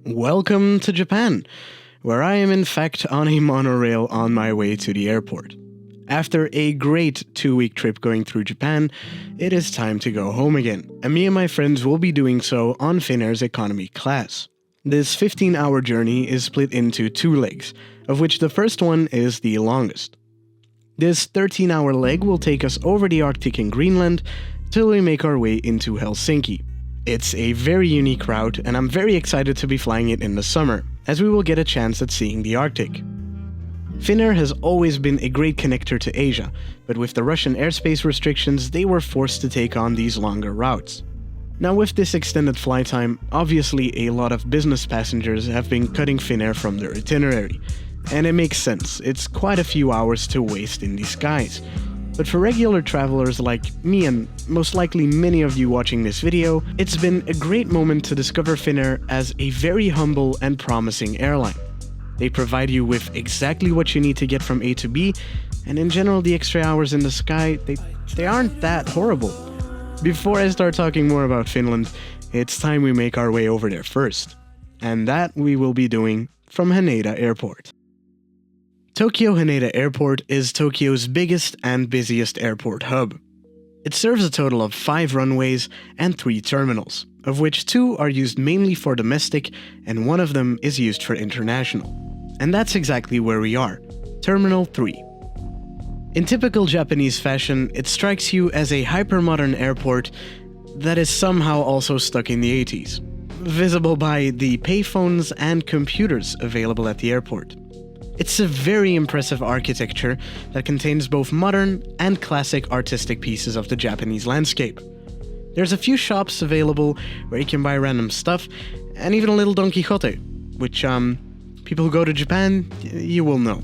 Welcome to Japan, where I am in fact on a monorail on my way to the airport. After a great 2-week trip going through Japan, it is time to go home again, and me and my friends will be doing so on Finnair's economy class. This 15-hour journey is split into 2 legs, of which the first one is the longest. This 13-hour leg will take us over the Arctic and Greenland till we make our way into Helsinki. It's a very unique route, and I'm very excited to be flying it in the summer, as we will get a chance at seeing the Arctic. Finnair has always been a great connector to Asia, but with the Russian airspace restrictions, they were forced to take on these longer routes. Now with this extended flight time, obviously a lot of business passengers have been cutting Finnair from their itinerary, and it makes sense, it's quite a few hours to waste in these skies. But for regular travelers like me and most likely many of you watching this video, it's been a great moment to discover Finnair as a very humble and promising airline. They provide you with exactly what you need to get from A to B, and in general the extra hours in the sky, they aren't that horrible. Before I start talking more about Finland, it's time we make our way over there first. And that we will be doing from Haneda Airport. Tokyo Haneda Airport is Tokyo's biggest and busiest airport hub. It serves a total of 5 runways and 3 terminals, of which 2 are used mainly for domestic and 1 of them is used for international. And that's exactly where we are, Terminal 3. In typical Japanese fashion, it strikes you as a hypermodern airport that is somehow also stuck in the 80s, visible by the payphones and computers available at the airport. It's a very impressive architecture that contains both modern and classic artistic pieces of the Japanese landscape. There's a few shops available where you can buy random stuff, and even a little Don Quixote, which, people who go to Japan, you will know.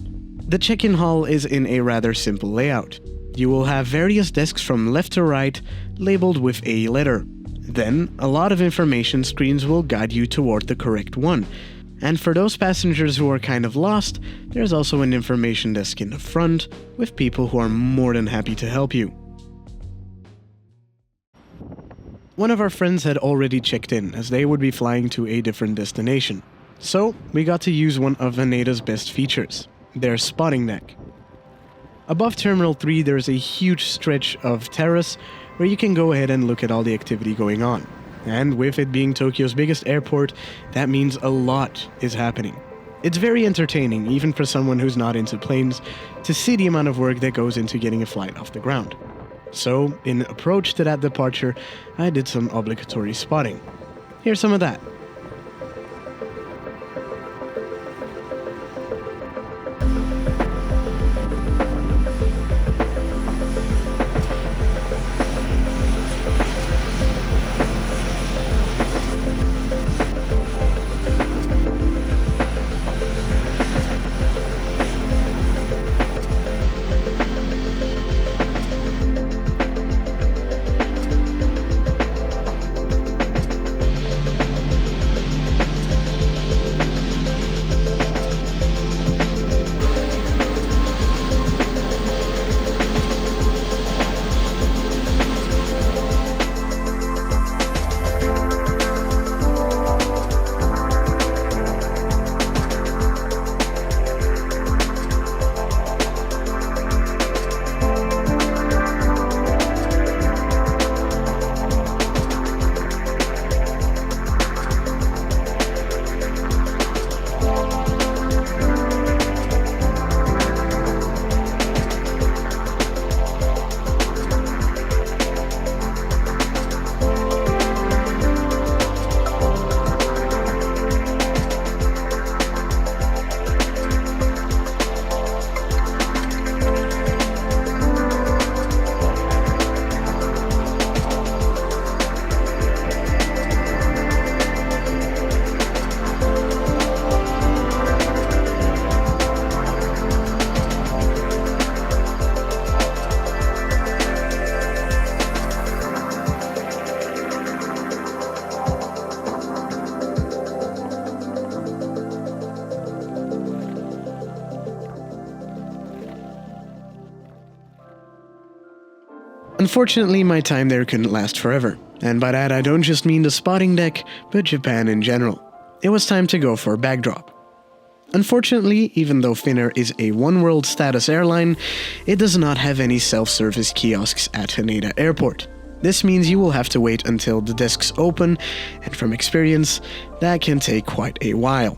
The check-in hall is in a rather simple layout. You will have various desks from left to right, labeled with a letter. Then, a lot of information screens will guide you toward the correct one. And for those passengers who are kind of lost, there's also an information desk in the front, with people who are more than happy to help you. One of our friends had already checked in, as they would be flying to a different destination. So, we got to use one of Haneda's best features, their spotting deck. Above Terminal 3 there's a huge stretch of terrace where you can go ahead and look at all the activity going on. And with it being Tokyo's biggest airport, that means a lot is happening. It's very entertaining, even for someone who's not into planes, to see the amount of work that goes into getting a flight off the ground. So, in approach to that departure, I did some obligatory spotting. Here's some of that. Unfortunately, my time there couldn't last forever, and by that I don't just mean the spotting deck, but Japan in general. it was time to go for a bag drop. Unfortunately, even though Finnair is a one-world status airline, it does not have any self-service kiosks at Haneda Airport. This means you will have to wait until the desks open, and from experience, that can take quite a while.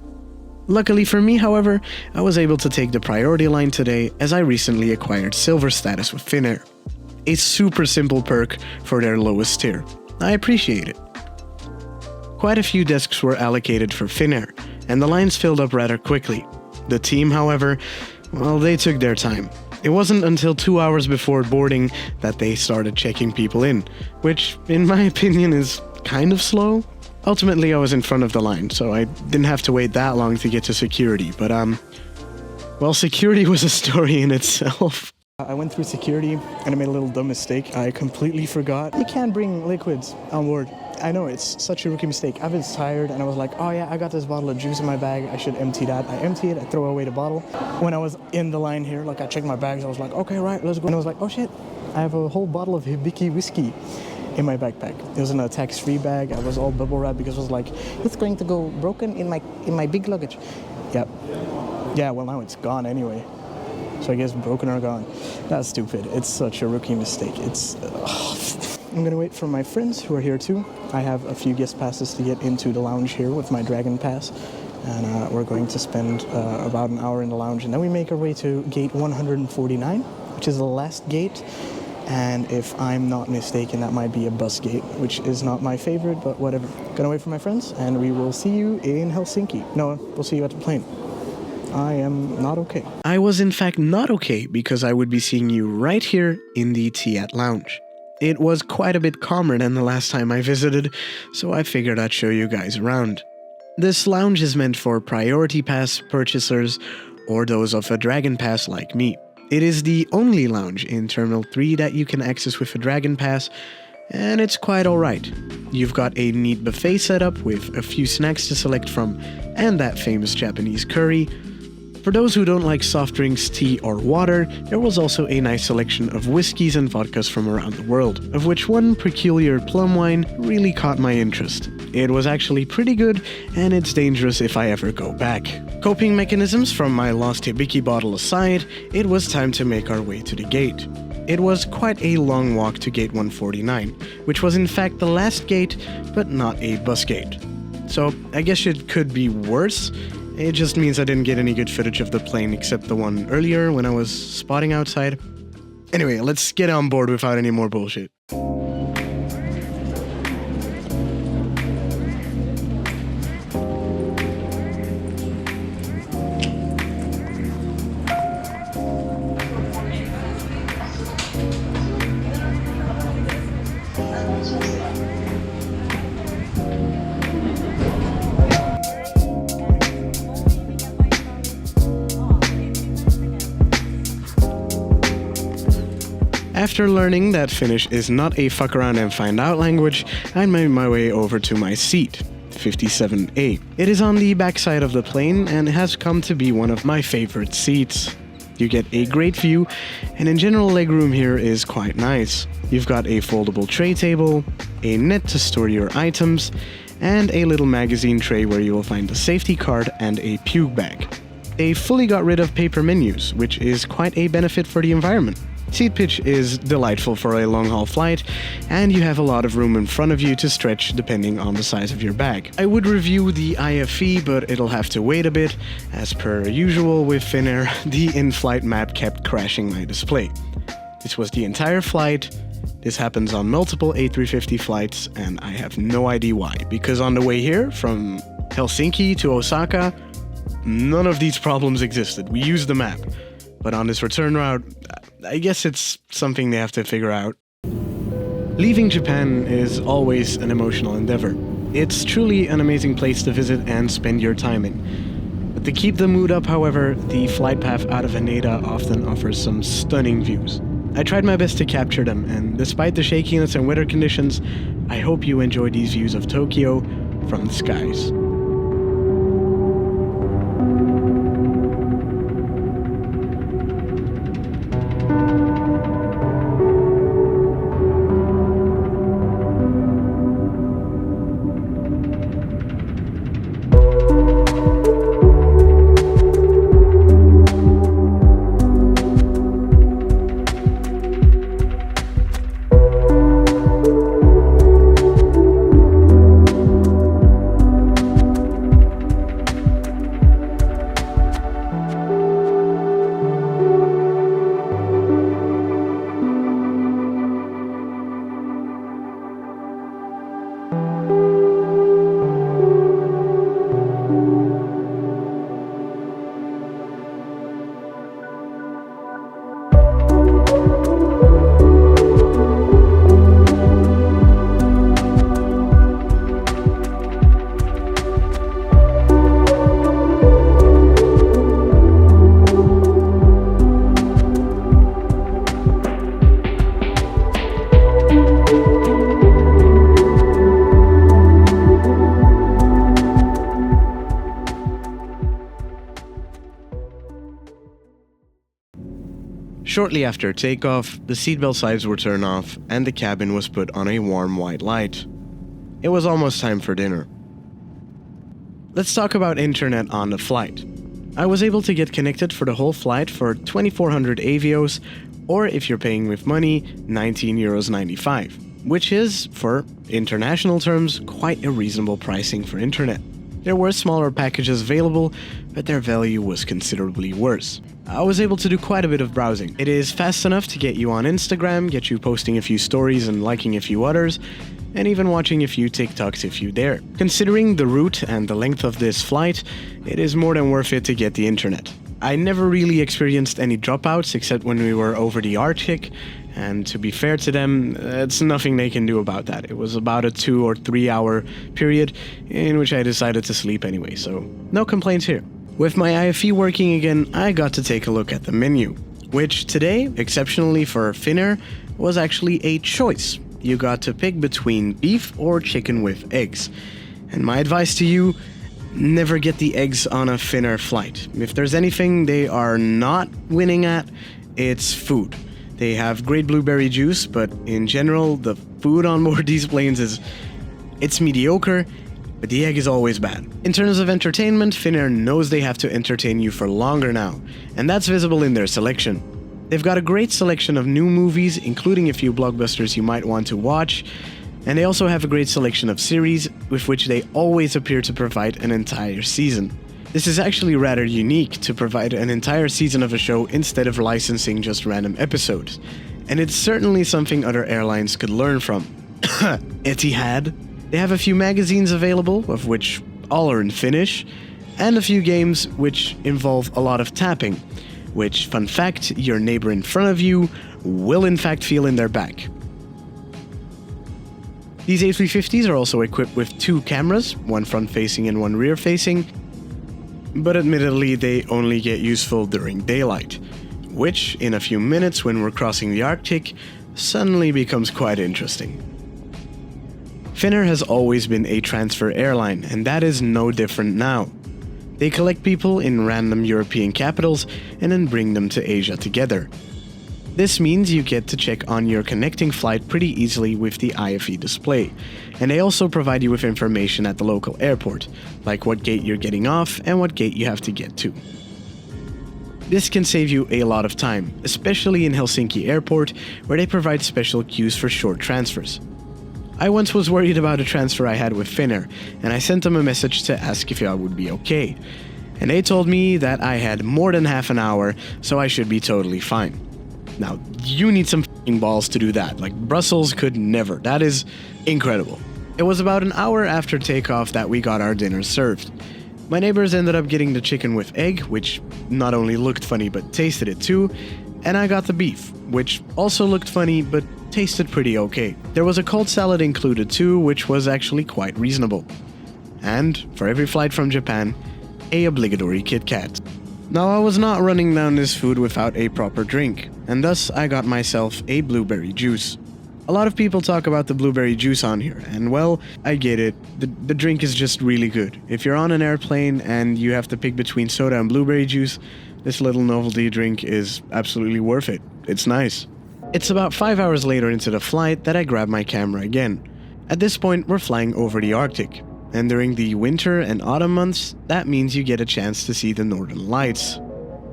Luckily for me, however, I was able to take the priority line today as I recently acquired silver status with Finnair. A super simple perk for their lowest tier. I appreciate it. Quite a few desks were allocated for Finnair, and the lines filled up rather quickly. The team, however, well, they took their time. It wasn't until 2 hours before boarding that they started checking people in, which, in my opinion, is kind of slow. Ultimately, I was in front of the line, so I didn't have to wait that long to get to security, but well, security was a story in itself. I went through security and I made a little dumb mistake. I completely forgot you can't bring liquids on board. I know, it's such a rookie mistake. I was tired and I was like, oh yeah, I got this bottle of juice in my bag. I should empty that. I empty it, I throw away the bottle. When I was in the line here, like I checked my bags, I was like, okay, right, let's go. And I was like, oh shit, I have a whole bottle of Hibiki whiskey in my backpack. It was in a tax-free bag. I was all bubble wrapped because I was like, it's going to go broken in my big luggage. Yep. Yeah, well now it's gone anyway. So I guess broken or gone. That's stupid. It's such a rookie mistake. I'm gonna wait for my friends who are here too. I have a few guest passes to get into the lounge here with my Dragon Pass. And we're going to spend about an hour in the lounge. And then we make our way to gate 149, which is the last gate. And if I'm not mistaken, that might be a bus gate, which is not my favorite, but whatever. Gonna wait for my friends, and we will see you in Helsinki. No, we'll see you at the plane. I am not okay. I was in fact not okay because I would be seeing you right here in the TIAT Lounge. It was quite a bit calmer than the last time I visited, so I figured I'd show you guys around. This lounge is meant for priority pass purchasers or those of a Dragon Pass like me. It is the only lounge in Terminal 3 that you can access with a Dragon Pass, and it's quite alright. You've got a neat buffet setup with a few snacks to select from and that famous Japanese curry. For those who don't like soft drinks, tea or water, there was also a nice selection of whiskeys and vodkas from around the world, of which one peculiar plum wine really caught my interest. It was actually pretty good, and it's dangerous if I ever go back. Coping mechanisms from my lost Hibiki bottle aside, it was time to make our way to the gate. It was quite a long walk to gate 149, which was in fact the last gate, but not a bus gate. So I guess it could be worse. It just means I didn't get any good footage of the plane except the one earlier when I was spotting outside. Anyway, let's get on board without any more bullshit. After learning that Finnish is not a fuck around and find out language, I made my way over to my seat, 57A. It is on the backside of the plane and has come to be one of my favorite seats. You get a great view, and in general legroom here is quite nice. You've got a foldable tray table, a net to store your items, and a little magazine tray where you will find a safety card and a puke bag. They fully got rid of paper menus, which is quite a benefit for the environment. Seat pitch is delightful for a long-haul flight, and you have a lot of room in front of you to stretch depending on the size of your bag. I would review the IFE, but it'll have to wait a bit. As per usual with Finnair, the in-flight map kept crashing my display. This was the entire flight. This happens on multiple A350 flights, and I have no idea why, because on the way here, from Helsinki to Osaka, none of these problems existed. We used the map. But on this return route, I guess it's something they have to figure out. Leaving Japan is always an emotional endeavor. It's truly an amazing place to visit and spend your time in. But to keep the mood up, however, the flight path out of Haneda often offers some stunning views. I tried my best to capture them, and despite the shakiness and weather conditions, I hope you enjoy these views of Tokyo from the skies. Shortly after takeoff, the seatbelt sides were turned off and the cabin was put on a warm white light. It was almost time for dinner. Let's talk about internet on the flight. I was able to get connected for the whole flight for 2400 avios, or if you're paying with money, €19.95, which is, for international terms, quite a reasonable pricing for internet. There were smaller packages available, but their value was considerably worse. I was able to do quite a bit of browsing. It is fast enough to get you on Instagram, get you posting a few stories and liking a few others, and even watching a few TikToks if you dare. Considering the route and the length of this flight, it is more than worth it to get the internet. I never really experienced any dropouts except when we were over the Arctic, and to be fair to them, it's nothing they can do about that. It was about a 2 or 3 hour period in which I decided to sleep anyway, so no complaints here. With my IFE working again, I got to take a look at the menu, which today, exceptionally for Finnair, was actually a choice. You got to pick between beef or chicken with eggs. And my advice to you, never get the eggs on a Finnair flight. If there's anything they are not winning at, it's food. They have great blueberry juice, but in general, the food on board these planes it's mediocre, but the egg is always bad. In terms of entertainment, Finnair knows they have to entertain you for longer now, and that's visible in their selection. They've got a great selection of new movies, including a few blockbusters you might want to watch, and they also have a great selection of series, with which they always appear to provide an entire season. This is actually rather unique, to provide an entire season of a show instead of licensing just random episodes, and it's certainly something other airlines could learn from. Etihad. They have a few magazines available, of which all are in Finnish, and a few games which involve a lot of tapping, which, fun fact, your neighbor in front of you will in fact feel in their back. These A350s are also equipped with 2 cameras, one front-facing and one rear-facing, but admittedly they only get useful during daylight, which, in a few minutes when we're crossing the Arctic, suddenly becomes quite interesting. Finnair has always been a transfer airline, and that is no different now. They collect people in random European capitals and then bring them to Asia together. This means you get to check on your connecting flight pretty easily with the IFE display, and they also provide you with information at the local airport, like what gate you're getting off and what gate you have to get to. This can save you a lot of time, especially in Helsinki airport, where they provide special queues for short transfers. I once was worried about a transfer I had with Finnair, and I sent them a message to ask if I would be okay. And they told me that I had more than half an hour, so I should be totally fine. Now, you need some f***ing balls to do that. Like, Brussels could never. That is incredible. It was about an hour after takeoff that we got our dinner served. My neighbors ended up getting the chicken with egg, which not only looked funny but tasted it too, and I got the beef, which also looked funny but tasted pretty okay. There was a cold salad included too, which was actually quite reasonable. And, for every flight from Japan, a obligatory Kit Kat. Now, I was not running down this food without a proper drink, and thus I got myself a blueberry juice. A lot of people talk about the blueberry juice on here, and well, I get it. The drink is just really good. If you're on an airplane and you have to pick between soda and blueberry juice, this little novelty drink is absolutely worth it. It's nice. It's about 5 hours later into the flight that I grab my camera again. At this point, we're flying over the Arctic, and during the winter and autumn months, that means you get a chance to see the northern lights.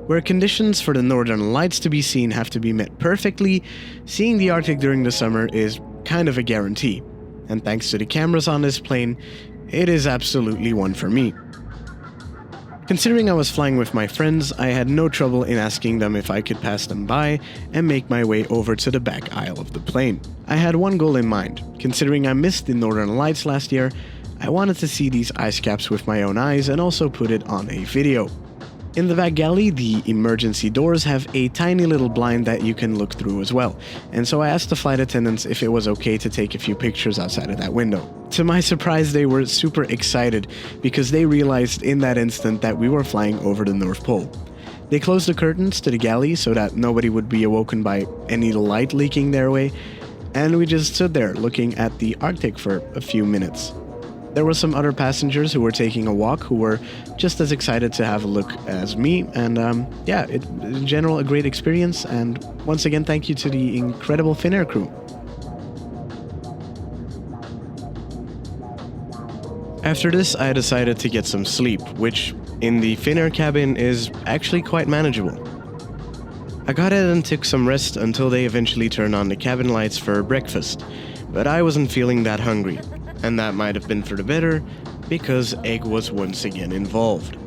Where conditions for the northern lights to be seen have to be met perfectly, seeing the Arctic during the summer is kind of a guarantee. And thanks to the cameras on this plane, it is absolutely one for me. Considering I was flying with my friends, I had no trouble in asking them if I could pass them by and make my way over to the back aisle of the plane. I had one goal in mind. Considering I missed the northern lights last year, I wanted to see these ice caps with my own eyes and also put it on a video. In the back galley, the emergency doors have a tiny little blind that you can look through as well, and so I asked the flight attendants if it was okay to take a few pictures outside of that window. To my surprise, they were super excited because they realized in that instant that we were flying over the North Pole. They closed the curtains to the galley so that nobody would be awoken by any light leaking their way, and we just stood there looking at the Arctic for a few minutes. There were some other passengers who were taking a walk who were just as excited to have a look as me, and yeah, in general a great experience, and once again thank you to the incredible Finnair crew. After this I decided to get some sleep, which in the Finnair cabin is actually quite manageable. I got in and took some rest until they eventually turned on the cabin lights for breakfast, but I wasn't feeling that hungry. And that might have been for the better, because egg was once again involved.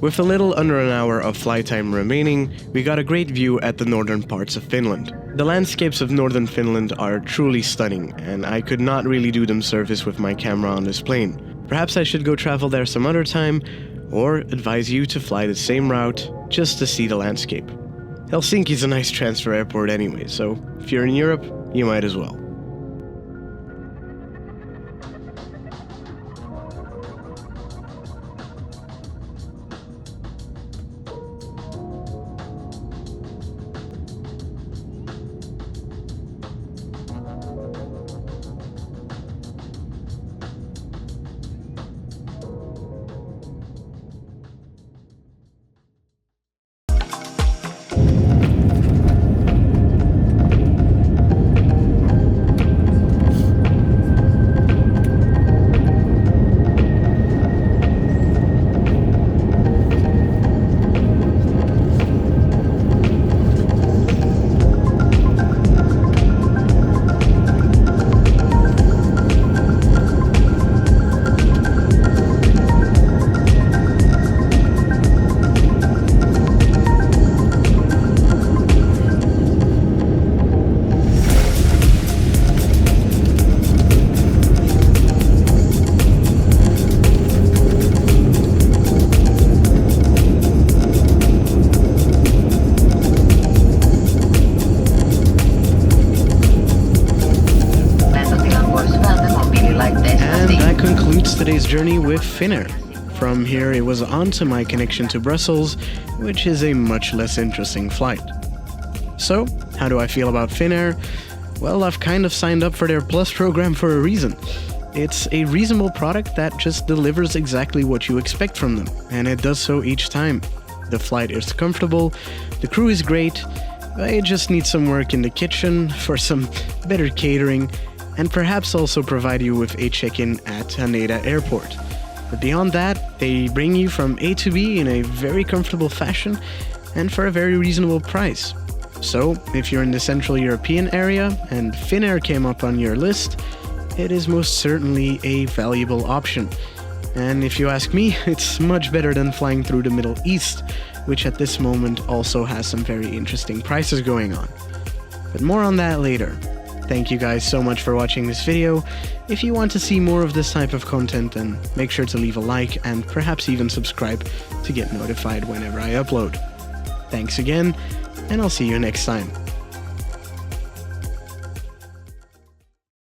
With a little under an hour of flight time remaining, we got a great view at the northern parts of Finland. The landscapes of northern Finland are truly stunning, and I could not really do them service with my camera on this plane. Perhaps I should go travel there some other time, or advise you to fly the same route just to see the landscape. Helsinki's a nice transfer airport anyway, so if you're in Europe, you might as well. Today's journey with Finnair. From here it was on to my connection to Brussels, which is a much less interesting flight. So, how do I feel about Finnair? Well, I've kind of signed up for their Plus program for a reason. It's a reasonable product that just delivers exactly what you expect from them, and it does so each time. The flight is comfortable, the crew is great, I just need some work in the kitchen for some better catering, and perhaps also provide you with a check-in at Haneda Airport. But beyond that, they bring you from A to B in a very comfortable fashion and for a very reasonable price. So, if you're in the Central European area and Finnair came up on your list, it is most certainly a valuable option. And if you ask me, it's much better than flying through the Middle East, which at this moment also has some very interesting prices going on. But more on that later. Thank you guys so much for watching this video. If you want to see more of this type of content, then make sure to leave a like and perhaps even subscribe to get notified whenever I upload. Thanks again, and I'll see you next time.